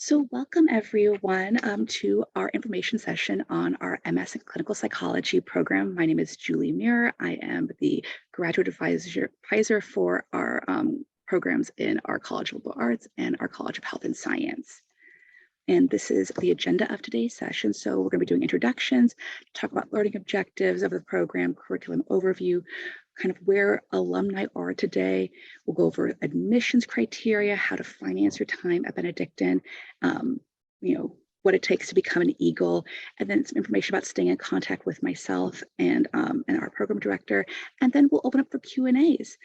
So welcome everyone to our information session on our MS in Clinical Psychology program. My name is Julie Muir. I am the graduate advisor for our programs in our College of Liberal Arts and our College of Health and Science. And this is the agenda of today's session. So we're going to be doing introductions, talk about learning objectives of the program, curriculum overview, kind of where alumni are today. We'll go over admissions criteria, how to finance your time at Benedictine, what it takes to become an Eagle, and then some information about staying in contact with myself and our program director. And then we'll open up for Q&As.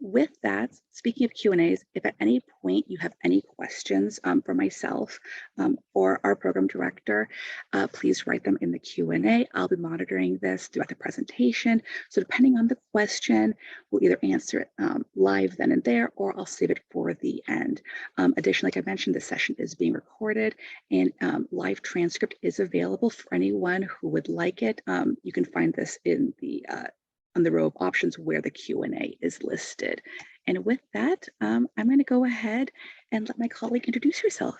With that, speaking of Q&As, if at any point you have any questions for myself or our program director, please write them in the Q&A. I'll be monitoring this throughout the presentation. So depending on the question, we'll either answer it live then and there, or I'll save it for the end. Additionally, like I mentioned, this session is being recorded and live transcript is available for anyone who would like it. You can find this in the on the row of options where the Q&A is listed. And with that, I'm going to go ahead and let my colleague introduce herself.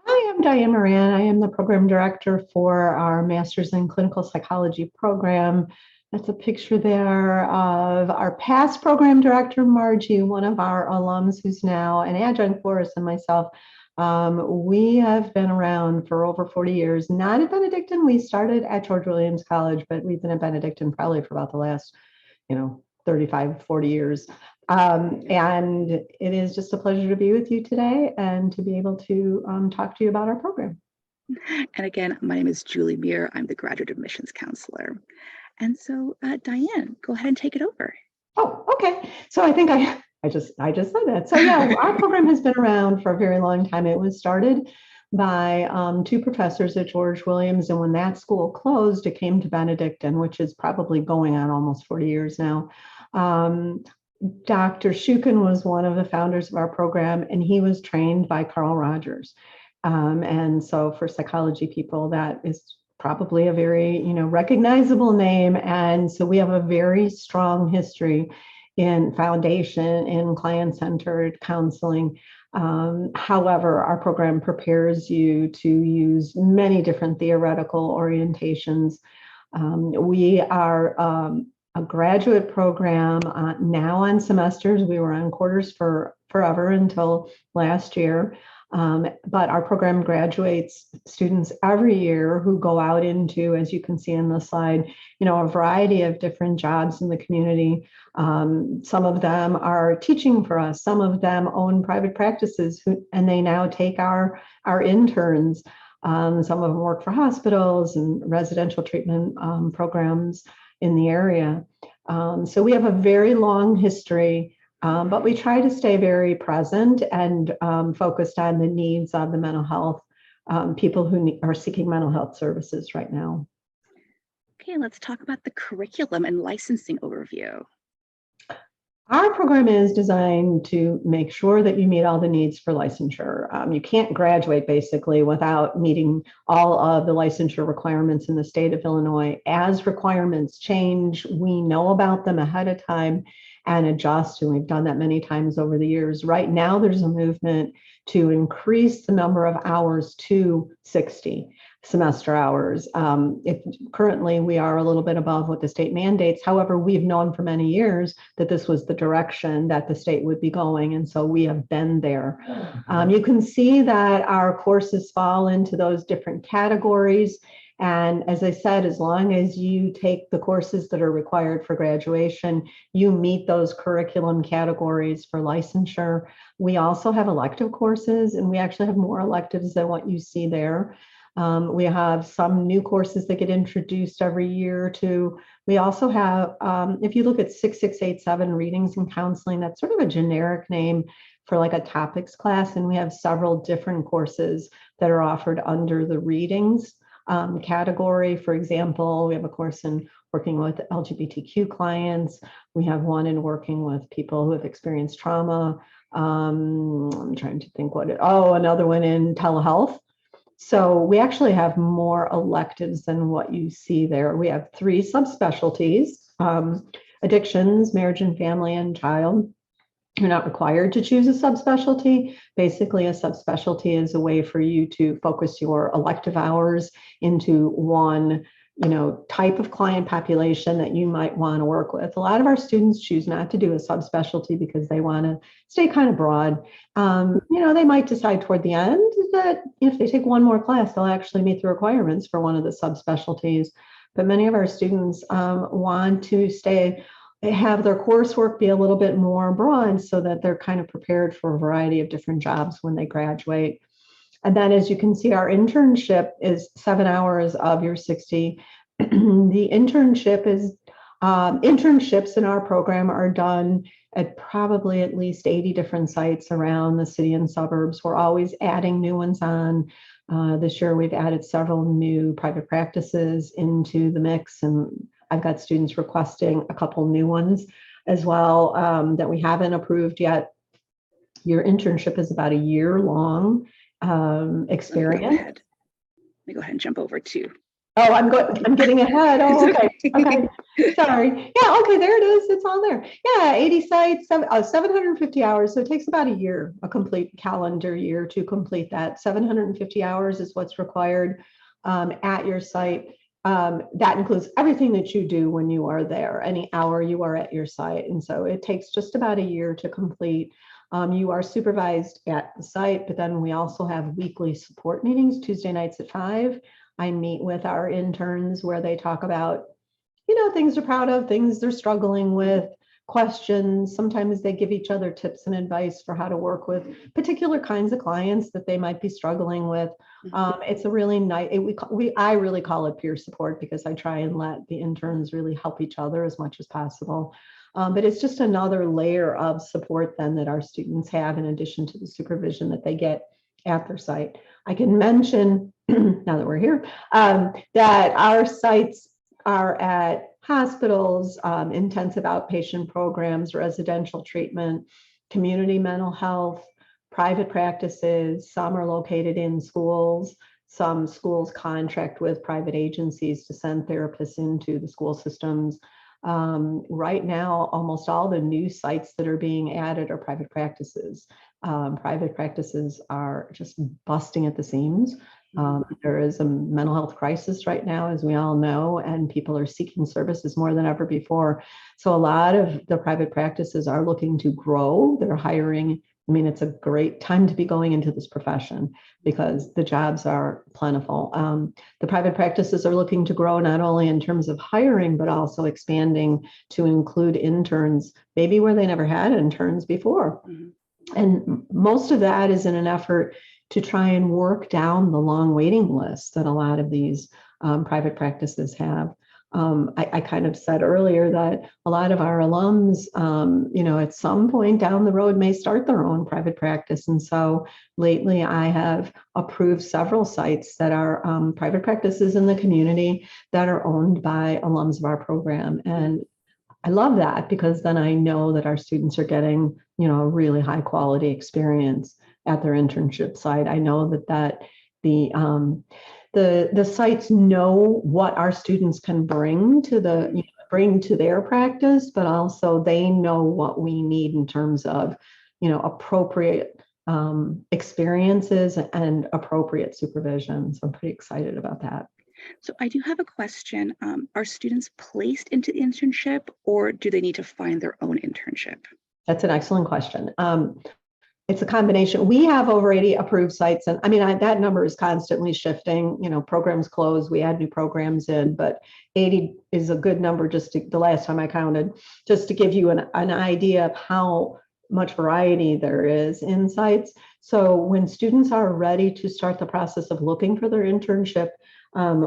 Hi, I'm Diane Moran. I am the program director for our Master's in Clinical Psychology program. That's a picture there of our past program director, Margie, one of our alums who's now an adjunct for us, and myself. We have been around for over 40 years, not at Benedictine. We started at George Williams College, but we've been at Benedictine probably for about the last, 35, 40 years. And it is just a pleasure to be with you today and to be able to talk to you about our program. And again, my name is Julie Muir. I'm the graduate admissions counselor. And so, Diane, go ahead and take it over. Oh, okay. So I think I just said that. So yeah, our program has been around for a very long time. It was started by two professors at George Williams, and when that school closed, it came to Benedictine, which is probably going on almost 40 years now. Dr. Shukin was one of the founders of our program, and he was trained by Carl Rogers. And so for psychology people, that is probably a very, recognizable name. And so we have a very strong history in foundation, in client-centered counseling. However, our program prepares you to use many different theoretical orientations. We are a graduate program now on semesters. We were on quarters for forever until last year. But our program graduates students every year who go out into, as you can see in the slide, a variety of different jobs in the community. Some of them are teaching for us. Some of them own private practices, and they now take our interns. Some of them work for hospitals and residential treatment programs in the area. So we have a very long history. But we try to stay very present and focused on the needs of the mental health people who are seeking mental health services right now. Okay, let's talk about the curriculum and licensing overview. Our program is designed to make sure that you meet all the needs for licensure. You can't graduate basically without meeting all of the licensure requirements in the state of Illinois. As requirements change, we know about them ahead of time and adjust, and we've done that many times over the years. Right now, there's a movement to increase the number of hours to 60 semester hours. Currently, we are a little bit above what the state mandates. However, we've known for many years that this was the direction that the state would be going, and so we have been there. You can see that our courses fall into those different categories. And as I said, as long as you take the courses that are required for graduation, you meet those curriculum categories for licensure. We also have elective courses, and we actually have more electives than what you see there. We have some new courses that get introduced every year or two. We also have, if you look at 6687 readings and counseling, that's sort of a generic name for like a topics class. And we have several different courses that are offered under the readings category. For example, we have a course in working with LGBTQ clients. We have one in working with people who have experienced trauma. I'm trying to think another one in telehealth. So we actually have more electives than what you see there. We have 3 subspecialties, addictions, marriage and family, and child. You're not required to choose a subspecialty. Basically, a subspecialty is a way for you to focus your elective hours into one, type of client population that you might want to work with. A lot of our students choose not to do a subspecialty because they want to stay kind of broad. They might decide toward the end that if they take one more class, they'll actually meet the requirements for one of the subspecialties. But many of our students want to have their coursework be a little bit more broad so that they're kind of prepared for a variety of different jobs when they graduate. And then, as you can see, our internship is 7 hours of your 60. The internships in our program are done at probably at least 80 different sites around the city and suburbs. We're always adding new ones on. This year, we've added several new private practices into the mix, and I've got students requesting a couple new ones as well that we haven't approved yet. Your internship is about a year-long experience. Let me go ahead and jump over to. Oh, I'm getting ahead. Oh, okay. Okay. Sorry. Yeah, okay, there it is. It's on there. Yeah, 80 sites, 750 hours. So it takes about a year, a complete calendar year to complete that. 750 hours is what's required at your site. That includes everything that you do when you are there, any hour you are at your site. And so it takes just about a year to complete. You are supervised at the site, but then we also have weekly support meetings, Tuesday nights at 5. I meet with our interns where they talk about, things they're proud of, things they're struggling with, questions. Sometimes they give each other tips and advice for how to work with particular kinds of clients that they might be struggling with. It's a really nice, I really call it peer support because I try and let the interns really help each other as much as possible. But it's just another layer of support then that our students have in addition to the supervision that they get at their site. I can mention, now that we're here, that our sites are at hospitals, intensive outpatient programs, residential treatment, community mental health, private practices. Some are located in schools. Some schools contract with private agencies to send therapists into the school systems. Right now, almost all the new sites that are being added are private practices. Private practices are just busting at the seams. There is a mental health crisis right now, as we all know, and people are seeking services more than ever before. So a lot of the private practices are looking to grow. They're hiring. I mean, it's a great time to be going into this profession because the jobs are plentiful. The private practices are looking to grow not only in terms of hiring, but also expanding to include interns, maybe where they never had interns before. And most of that is in an effort to try and work down the long waiting list that a lot of these private practices have. I kind of said earlier that a lot of our alums, at some point down the road may start their own private practice. And so lately I have approved several sites that are private practices in the community that are owned by alums of our program. And I love that because then I know that our students are getting, a really high quality experience at their internship site. I know that the sites know what our students can bring to their practice, but also they know what we need in terms of, appropriate experiences and appropriate supervision. So I'm pretty excited about that. So I do have a question. Are students placed into the internship or do they need to find their own internship? That's an excellent question. It's a combination. We have over 80 approved sites. And that number is constantly shifting. Programs close, we add new programs in, but 80 is a good number the last time I counted, just to give you an idea of how much variety there is in sites. So when students are ready to start the process of looking for their internship,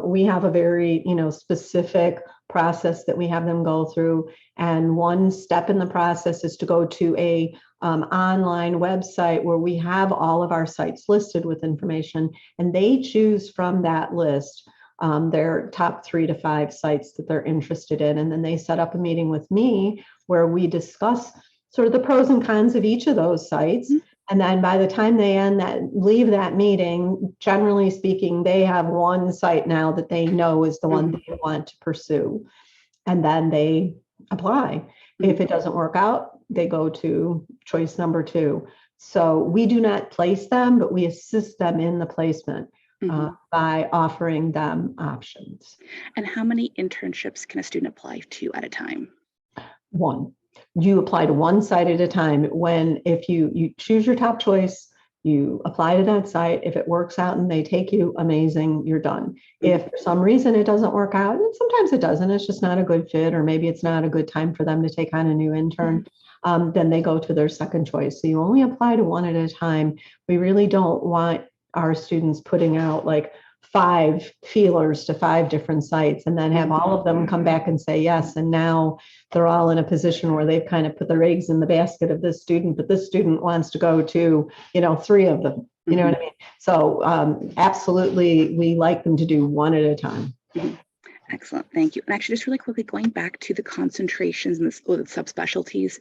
we have a very, specific process that we have them go through. And one step in the process is to go to a online website where we have all of our sites listed with information, and they choose from that list their top 3 to 5 sites that they're interested in. And then they set up a meeting with me where we discuss sort of the pros and cons of each of those sites. And then by the time they leave that meeting, generally speaking, they have one site now that they know is the one they want to pursue. And then they apply. If it doesn't work out, they go to choice number 2. So we do not place them, but we assist them in the placement by offering them options. And how many internships can a student apply to at a time? 1. You apply to one site at a time. If you choose your top choice, you apply to that site. If it works out and they take you, amazing, you're done. If for some reason it doesn't work out, and sometimes it doesn't, it's just not a good fit, or maybe it's not a good time for them to take on a new intern, then they go to their second choice. So you only apply to one at a time. We really don't want our students putting out like 5 feelers to 5 different sites and then have all of them come back and say yes. And now they're all in a position where they've kind of put their eggs in the basket of this student, but this student wants to go to, 3 of them. You know what I mean? So absolutely, we like them to do one at a time. Excellent, thank you. And actually, just really quickly, going back to the concentrations and the subspecialties,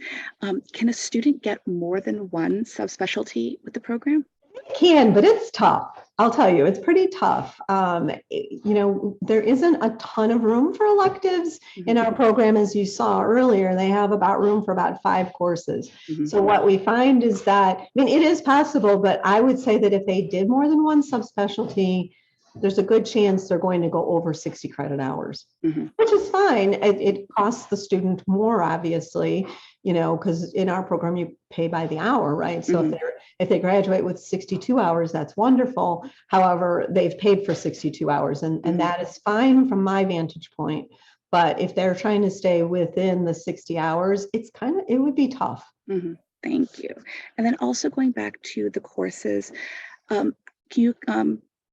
can a student get more than one subspecialty with the program? Can, but it's tough. I'll tell you, it's pretty tough. There isn't a ton of room for electives in our program. As you saw earlier, they have room for about 5 courses. So what we find is that, it is possible, but I would say that if they did more than one subspecialty, there's a good chance they're going to go over 60 credit hours, which is fine. It costs the student more, obviously, because in our program, you pay by the hour, right? So if they graduate with 62 hours, that's wonderful. However, they've paid for 62 hours, and that is fine from my vantage point. But if they're trying to stay within the 60 hours, it would be tough. Thank you. And then also going back to the courses, can you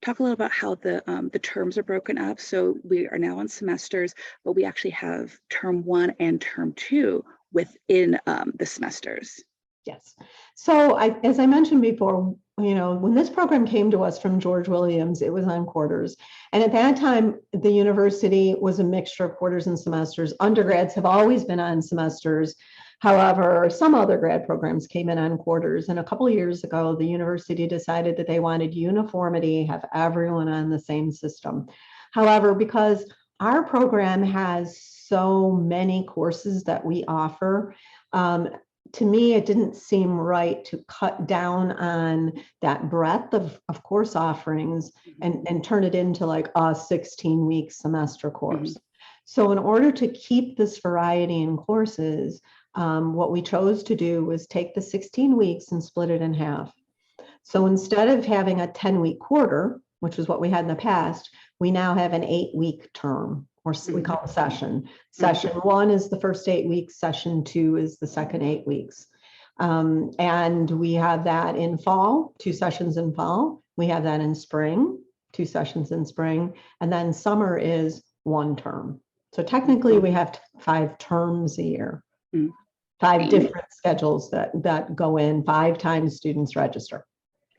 talk a little about how the terms are broken up? So we are now on semesters, but we actually have term 1 and term 2 within the semesters. Yes. So as I mentioned before, when this program came to us from George Williams, it was on quarters. And at that time, the university was a mixture of quarters and semesters. Undergrads have always been on semesters. However, some other grad programs came in on quarters. And a couple of years ago, the university decided that they wanted uniformity, have everyone on the same system. However, because our program has so many courses that we offer, to me, it didn't seem right to cut down on that breadth of course offerings and turn it into like a 16-week semester course. So in order to keep this variety in courses, what we chose to do was take the 16 weeks and split it in half. So instead of having a 10-week quarter, which is what we had in the past, we now have an 8-week term, or we call it session. Session 1 is the first 8 weeks. Session 2 is the second 8 weeks. And we have that in fall, 2 sessions in fall. We have that in spring, 2 sessions in spring. And then summer is 1 term. So technically we have 5 terms a year, 5 different schedules that go in 5 times students register.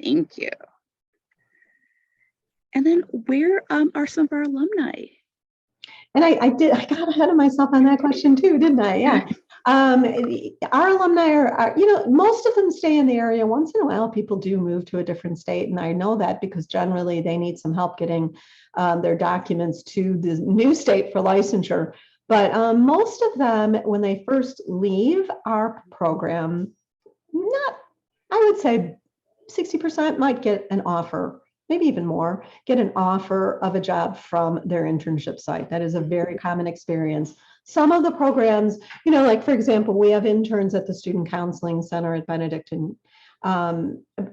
Thank you. And then where are some of our alumni? And I got ahead of myself on that question too, didn't I? Yeah. Our alumni are, most of them stay in the area. Once in a while, people do move to a different state. And I know that because generally they need some help getting their documents to the new state for licensure. But most of them, when they first leave our program, I would say 60% might get an offer, maybe even more, get an offer of a job from their internship site. That is a very common experience. Some of the programs, like for example, we have interns at the Student Counseling Center at Benedictine.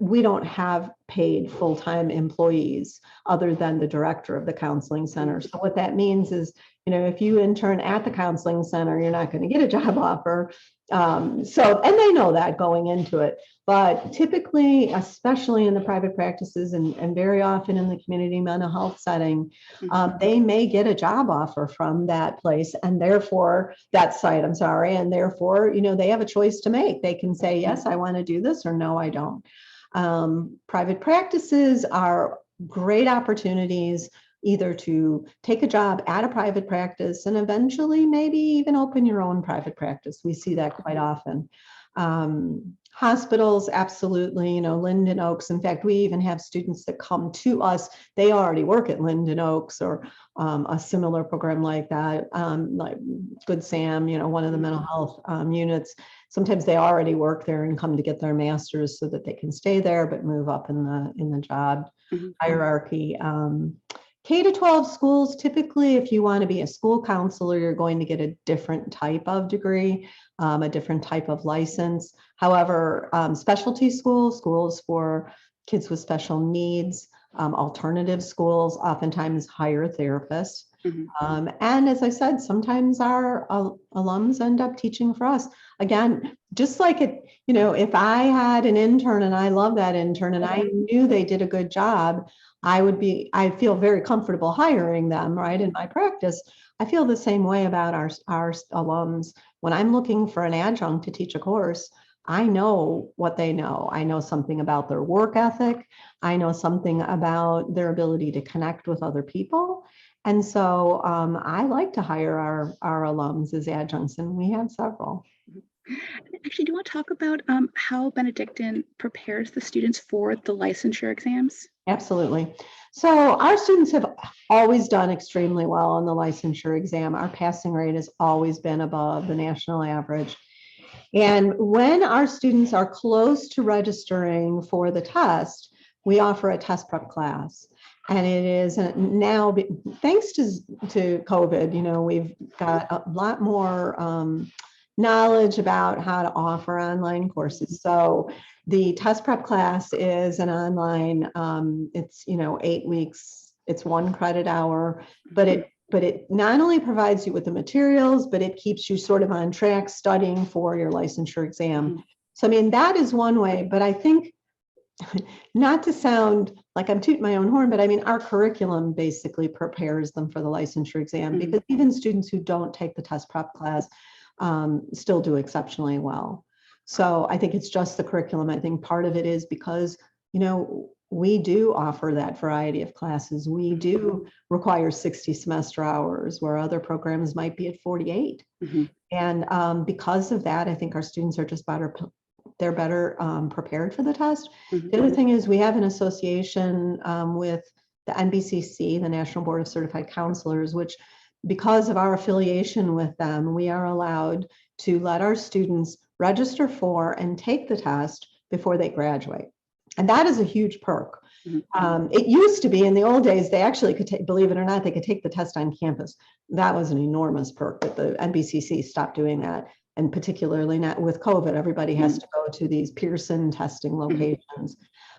We don't have paid full-time employees other than the director of the counseling center. So what that means is, if you intern at the counseling center, you're not going to get a job offer. And they know that going into it. But typically, especially in the private practices and very often in the community mental health setting, they may get a job offer from that place and therefore that site, and therefore, they have a choice to make. They can say, yes, I want to do this, or no, I don't. Private practices are great opportunities either to take a job at a private practice and eventually maybe even open your own private practice. We see that quite often. Hospitals, absolutely. You know, Linden Oaks. In fact, we even have students that come to us. They already work at Linden Oaks or a similar program like that, like Good Sam, you know, one of the mental health units. Sometimes they already work there and come to get their master's so that they can stay there, but move up in the job hierarchy. K-12 schools, typically, if you want to be a school counselor, you're going to get a different type of degree, a different type of license. However, specialty schools for kids with special needs, alternative schools oftentimes hire therapists. And as I said, sometimes our alums end up teaching for us. Again, just like it, you know, if I had an intern and I love that intern and I knew they did a good job, I feel very comfortable hiring them, right? In my practice, I feel the same way about our alums. When I'm looking for an adjunct to teach a course, I know what they know. I know something about their work ethic. I know something about their ability to connect with other people. And so I like to hire our alums as adjuncts, and we have several. Actually, do you want to talk about how Benedictine prepares the students for the licensure exams? Absolutely. So our students have always done extremely well on the licensure exam. Our passing rate has always been above the national average. And when our students are close to registering for the test, we offer a test prep class. And it is now, thanks to COVID, you know, we've got a lot more knowledge about how to offer online courses. So the test prep class is an online, it's, you know, 8 weeks, it's 1 credit hour, but it not only provides you with the materials, but it keeps you sort of on track studying for your licensure exam. So, I mean, that is one way, but I think, not to sound like I'm tooting my own horn, but I mean, our curriculum basically prepares them for the licensure exam, because even students who don't take the test prep class still do exceptionally well. So I think it's just the curriculum. I think part of it is because, you know, we do offer that variety of classes. We do require 60 semester hours where other programs might be at 48. And because of that, I think our students are just better prepared for the test. The other thing is we have an association with the NBCC, the National Board of Certified Counselors, which, because of our affiliation with them, we are allowed to let our students register for and take the test before they graduate. And that is a huge perk. It used to be in the old days, they actually could take, believe it or not, they could take the test on campus. That was an enormous perk, but the NBCC stopped doing that. And particularly not with COVID, everybody has to go to these Pearson testing locations.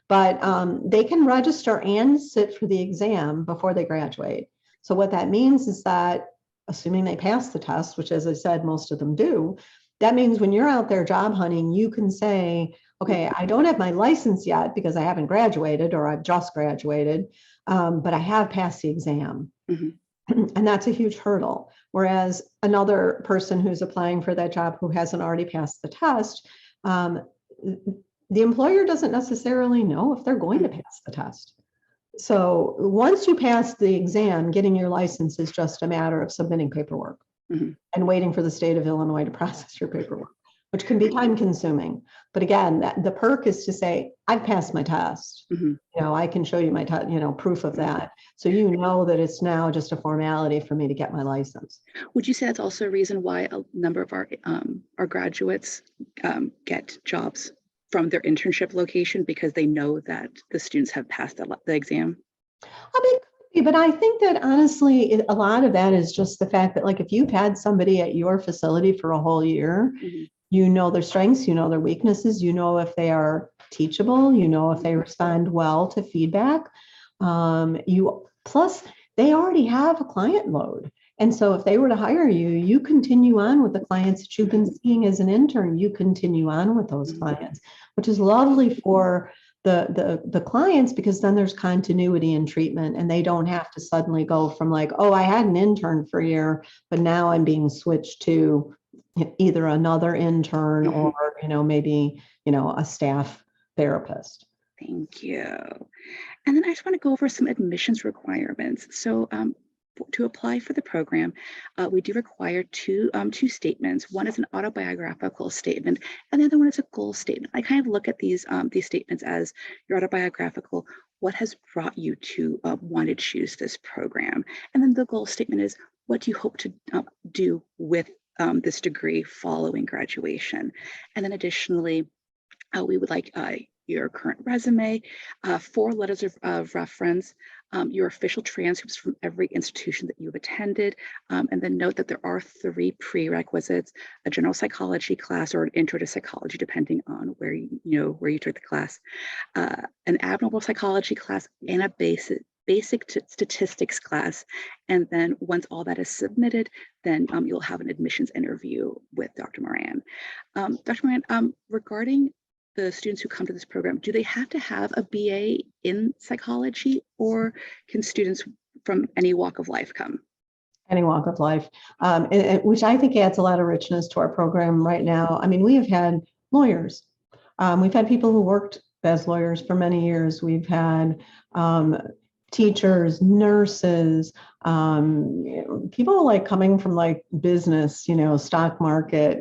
But they can register and sit for the exam before they graduate. So what that means is that, assuming they pass the test, which, as I said, most of them do, that means when you're out there job hunting, you can say, okay, I don't have my license yet because I haven't graduated, or I've just graduated, but I have passed the exam. And that's a huge hurdle. Whereas another person who's applying for that job who hasn't already passed the test, the employer doesn't necessarily know if they're going to pass the test. So once you pass the exam, getting your license is just a matter of submitting paperwork and waiting for the state of Illinois to process your paperwork, which can be time consuming. But again, the perk is to say, I've passed my test. You know, I can show you my, proof of that. So you know that it's now just a formality for me to get my license. Would you say that's also a reason why a number of our graduates get jobs from their internship location, because they know that the students have passed the exam? I mean, it could be, but I think that honestly, a lot of that is just the fact that, like, if you've had somebody at your facility for a whole year, you know their strengths, you know their weaknesses, you know if they are teachable, you know if they respond well to feedback. Plus, they already have a client load. And so if they were to hire you, you continue on with the clients that you've been seeing as an intern, you continue on with those clients, which is lovely for the clients, because then there's continuity in treatment, and they don't have to suddenly go from like, oh, I had an intern for a year, but now I'm being switched to either another intern or, maybe, a staff therapist. Thank you. And then I just want to go over some admissions requirements. So to apply for the program, we do require two statements. One is an autobiographical statement, and the other one is a goal statement. I kind of look at these statements as your autobiographical. What has brought you to want to choose this program? And then the goal statement is, what do you hope to do with this degree following graduation? And then additionally, we would like your current resume, 4 letters of reference, your official transcripts from every institution that you've attended, and then note that there are 3 prerequisites: a general psychology class or an intro to psychology, depending on where you took the class, an abnormal psychology class, and a basic statistics class. And then once all that is submitted, then you'll have an admissions interview with Dr. Moran. Dr. Moran, regarding the students who come to this program, do they have to have a BA in psychology, or can students from any walk of life come? Any walk of life, which I think adds a lot of richness to our program right now. I mean, we have had lawyers. We've had people who worked as lawyers for many years. We've had teachers, nurses, people like coming from like business, stock market,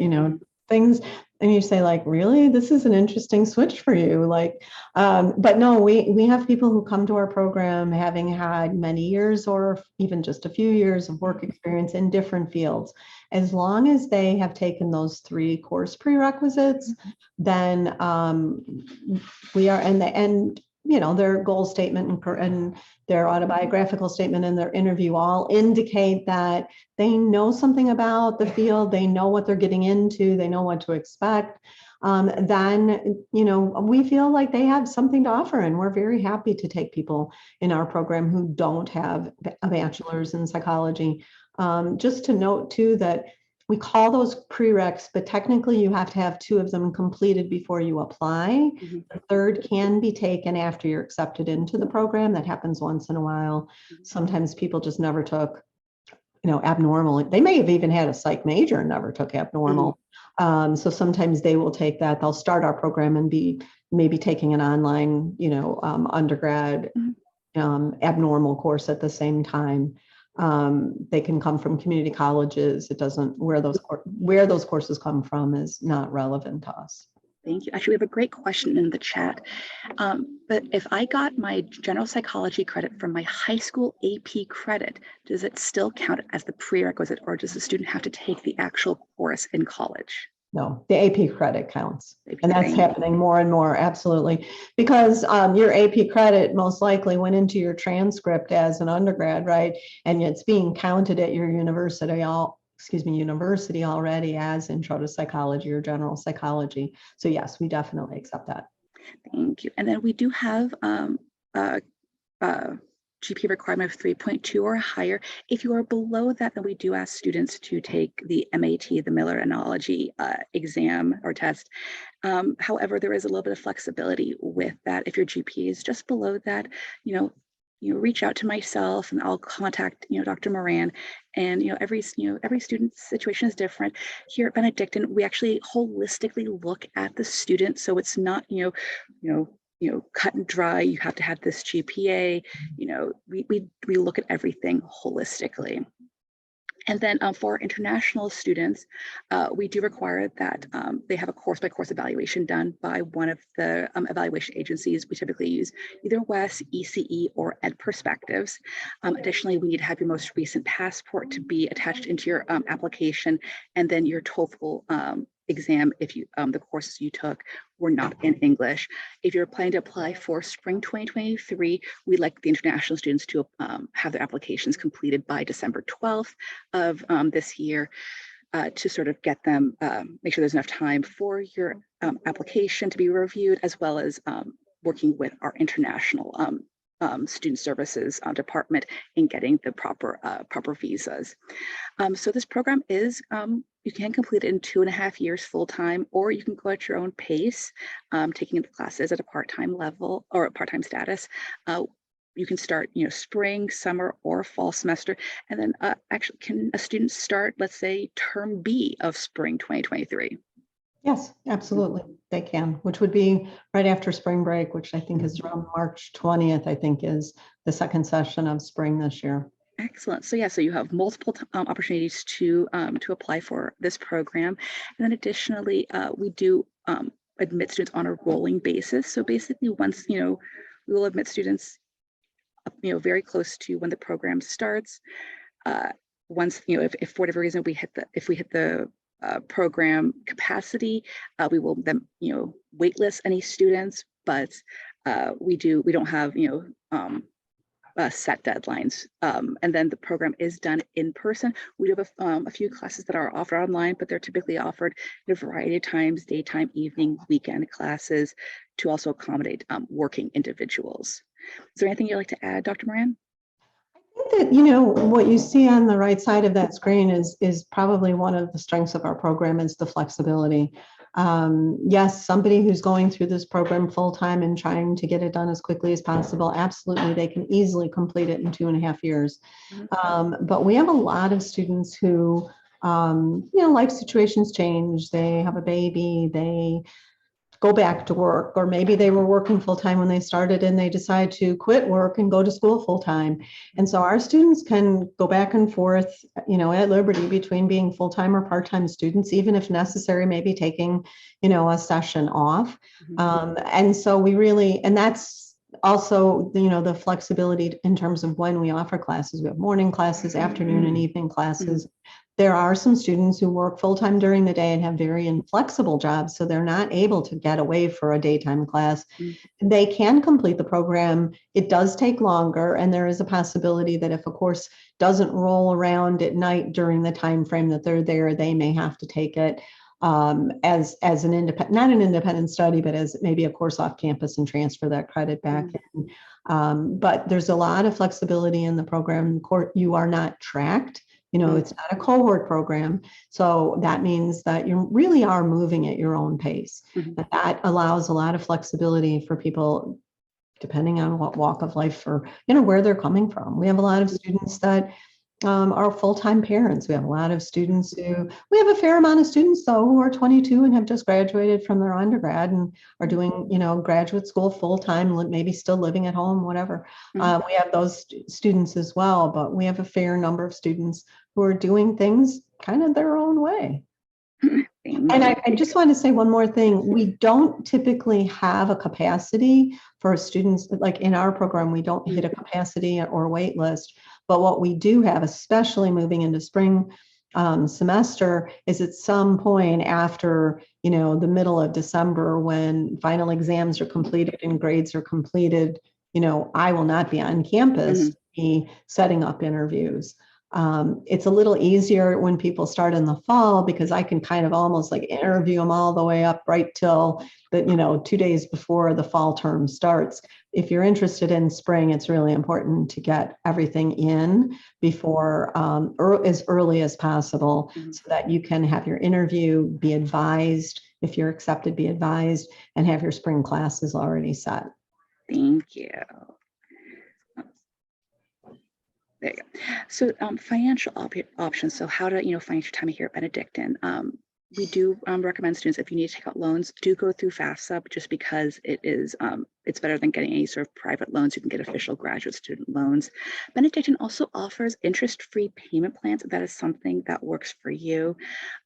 things. And you say, like, really, this is an interesting switch for you. Like, but no, we have people who come to our program having had many years or even just a few years of work experience in different fields. As long as they have taken those 3 course prerequisites, then we are, and their goal statement and their autobiographical statement and their interview all indicate that they know something about the field, they know what they're getting into, they know what to expect. Then, we feel like they have something to offer, and we're very happy to take people in our program who don't have a bachelor's in psychology. Just to note too that we call those prereqs, but technically you have to have 2 of them completed before you apply. Mm-hmm. The 3rd can be taken after you're accepted into the program. That happens once in a while. Mm-hmm. Sometimes people just never took, abnormal. They may have even had a psych major and never took abnormal. Mm-hmm. So sometimes they will take that. They'll start our program and be maybe taking an online, undergrad abnormal course at the same time. They can come from community colleges. It doesn't, where those courses come from is not relevant to us. Thank you. Actually, we have a great question in the chat. But if I got my general psychology credit from my high school AP credit, does it still count as the prerequisite, or does the student have to take the actual course in college? No, the AP credit counts. And that's happening more and more, absolutely. Because your AP credit most likely went into your transcript as an undergrad, right? And it's being counted at your university already as intro to psychology or general psychology. So yes, we definitely accept that. Thank you. And then we do have GPA requirement of 3.2 or higher. If you are below that, then we do ask students to take the MAT, the Miller Analogy exam or test. However, there is a little bit of flexibility with that. If your GPA is just below that, reach out to myself and I'll contact, Dr. Moran. And, every student's situation is different. Here at Benedictine, we actually holistically look at the student. So it's not, cut and dry, you have to have this GPA. We look at everything holistically. And then for our international students, we do require that they have a course-by-course evaluation done by one of the evaluation agencies. We typically use either WES, ECE, or Ed Perspectives. Additionally, we need to have your most recent passport to be attached into your application, and then your TOEFL exam if the courses you took were not in English. If you're planning to apply for spring 2023, we'd like the international students to have their applications completed by December 12th of this year to sort of get them, make sure there's enough time for your application to be reviewed, as well as working with our international student services department in getting the proper visas. So this program is, you can complete it in 2.5 years full-time, or you can go at your own pace, taking the classes at a part-time level or a part-time status. You can start, spring, summer, or fall semester. And then actually, can a student start, let's say, term B of spring 2023? Yes, absolutely. They can, which would be right after spring break, which I think is around March 20th, I think is the second session of spring this year. Excellent. So yeah, so you have multiple opportunities to apply for this program, and then additionally, we do admit students on a rolling basis. So basically, once we will admit students, very close to when the program starts. Once if for whatever reason we hit the program capacity, we will then waitlist any students, but we don't have set deadlines. And then the program is done in person. We do have a few classes that are offered online, but they're typically offered at a variety of times: daytime, evening, weekend classes, to also accommodate working individuals. Is there anything you'd like to add, Dr. Moran? I think that, what you see on the right side of that screen is probably one of the strengths of our program, is the flexibility. Yes, somebody who's going through this program full-time and trying to get it done as quickly as possible, absolutely, they can easily complete it in 2.5 years. But we have a lot of students who, life situations change. They have a baby, they go back to work, or maybe they were working full-time when they started and they decide to quit work and go to school full-time. And so our students can go back and forth, at liberty, between being full-time or part-time students, even if necessary, maybe taking, a session off. And so and that's also, the flexibility in terms of when we offer classes. We have morning classes, afternoon and evening classes. There are some students who work full-time during the day and have very inflexible jobs, so they're not able to get away for a daytime class. They can complete the program. It does take longer, and there is a possibility that if a course doesn't roll around at night during the time frame that they're there, they may have to take it as an independent, not an independent study, but as maybe a course off campus and transfer that credit back in. But there's a lot of flexibility in the program. You are not tracked. It's not a cohort program. So that means that you really are moving at your own pace. That allows a lot of flexibility for people, depending on what walk of life or, where they're coming from. We have a lot of students that are full-time parents. We have a lot of students we have a fair amount of students, though, who are 22 and have just graduated from their undergrad and are doing, graduate school full-time, maybe still living at home, whatever. We have those students as well, but we have a fair number of students who are doing things kind of their own way. And I just want to say one more thing. We don't typically have a capacity for students. Like in our program, we don't hit a capacity or wait list. But what we do have, especially moving into spring semester, is at some point after, the middle of December, when final exams are completed and grades are completed, I will not be on campus to be setting up interviews. It's a little easier when people start in the fall, because I can kind of almost like interview them all the way up right till the 2 days before the fall term starts. If you're interested in spring, it's really important to get everything in before as early as possible, so that you can have your interview, be advised, if you're accepted, be advised, and have your spring classes already set. Thank you. There you go. So financial options. So how to finance your time here at Benedictine. We do recommend students, if you need to take out loans, do go through FAFSA, just because it is it's better than getting any sort of private loans. You can get official graduate student loans. Benedictine also offers interest-free payment plans. That is something that works for you.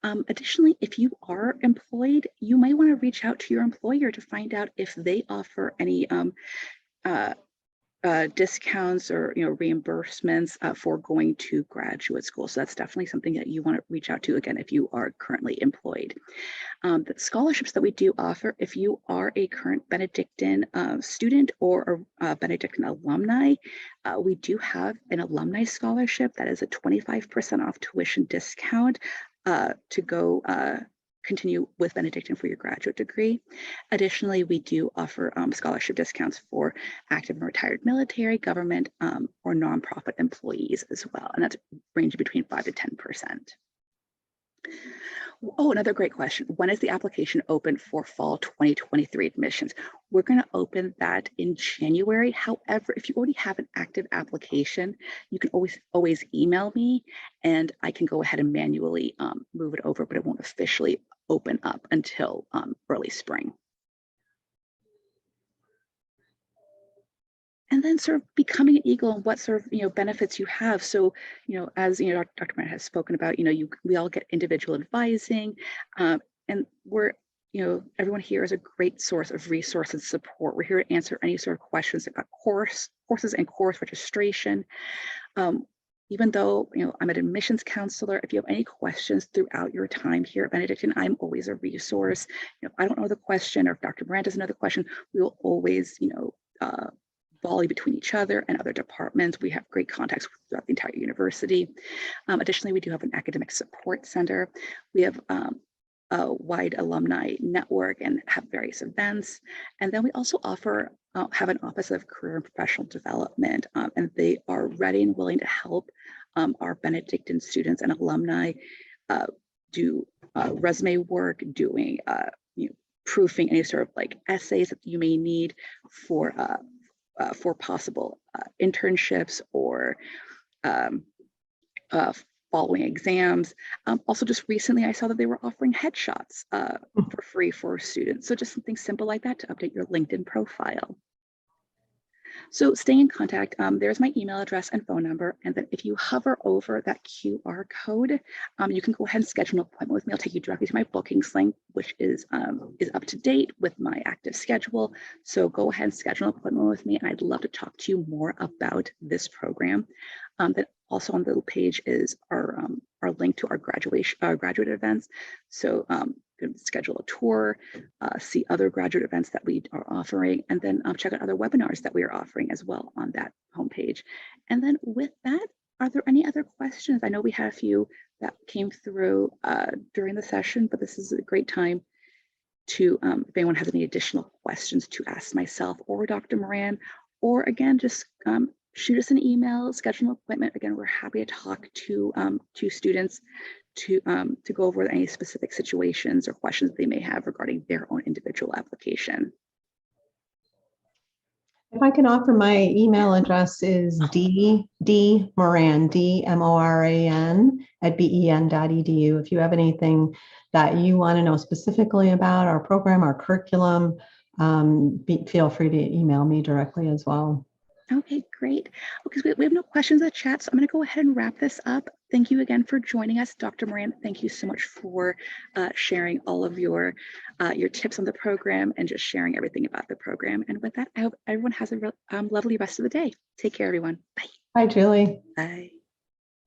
Additionally, if you are employed, you might want to reach out to your employer to find out if they offer any discounts or reimbursements for going to graduate school. So that's definitely something that you want to reach out to, again, if you are currently employed. The scholarships that we do offer, if you are a current Benedictine student or a Benedictine alumni, we do have an alumni scholarship that is a 25% off tuition discount to go continue with Benedictine for your graduate degree. Additionally, we do offer scholarship discounts for active and retired military, government, or nonprofit employees as well. And that's ranging between 5 to 10%. Oh, another great question. When is the application open for fall 2023 admissions? We're going to open that in January. However, if you already have an active application, you can always email me, and I can go ahead and manually move it over, but it won't officially open up until early spring. and then sort of becoming an Eagle and what sort of benefits you have. So as Dr. Matt has spoken about, we all get individual advising, and we're everyone here is a great source of resource and support. We're here to answer any sort of questions about courses and course registration. Even though I'm an admissions counselor, if you have any questions throughout your time here at Benedictine, I'm always a resource. If I don't know the question, or if Dr. Brandt doesn't know the question, we will always volley between each other and other departments. We have great contacts throughout the entire university. Additionally, we do have an academic support center. We have a wide alumni network and have various events. And then we also have an Office of Career and Professional Development, and they are ready and willing to help our Benedictine students and alumni do resume work, doing proofing any sort of like essays that you may need for possible internships or following exams. Also, just recently, I saw that they were offering headshots for free for students. So just something simple like that to update your LinkedIn profile. So stay in contact. There's my email address and phone number. And then if you hover over that QR code, you can go ahead and schedule an appointment with me. I'll take you directly to my bookings link, which is up to date with my active schedule. So go ahead and schedule an appointment with me. And I'd love to talk to you more about this program. Then also on the little page is our link to our graduate events. So you can schedule a tour, see other graduate events that we are offering, and then check out other webinars that we are offering as well on that homepage. And then with that, are there any other questions? I know we had a few that came through during the session, but this is a great time to, if anyone has any additional questions, to ask myself or Dr. Moran, or again, just shoot us an email, schedule an appointment. Again, we're happy to talk to students to go over any specific situations or questions they may have regarding their own individual application. If I can offer, my email address is dmoran, DMORAN @ben.edu. If you have anything that you want to know specifically about our program, our curriculum, feel free to email me directly as well. Okay, great. Okay, so we have no questions in the chat, so I'm going to go ahead and wrap this up. Thank you again for joining us, Dr. Moran. Thank you so much for sharing all of your tips on the program and just sharing everything about the program. And with that, I hope everyone has a lovely rest of the day. Take care, everyone. Bye. Bye, Julie. Bye.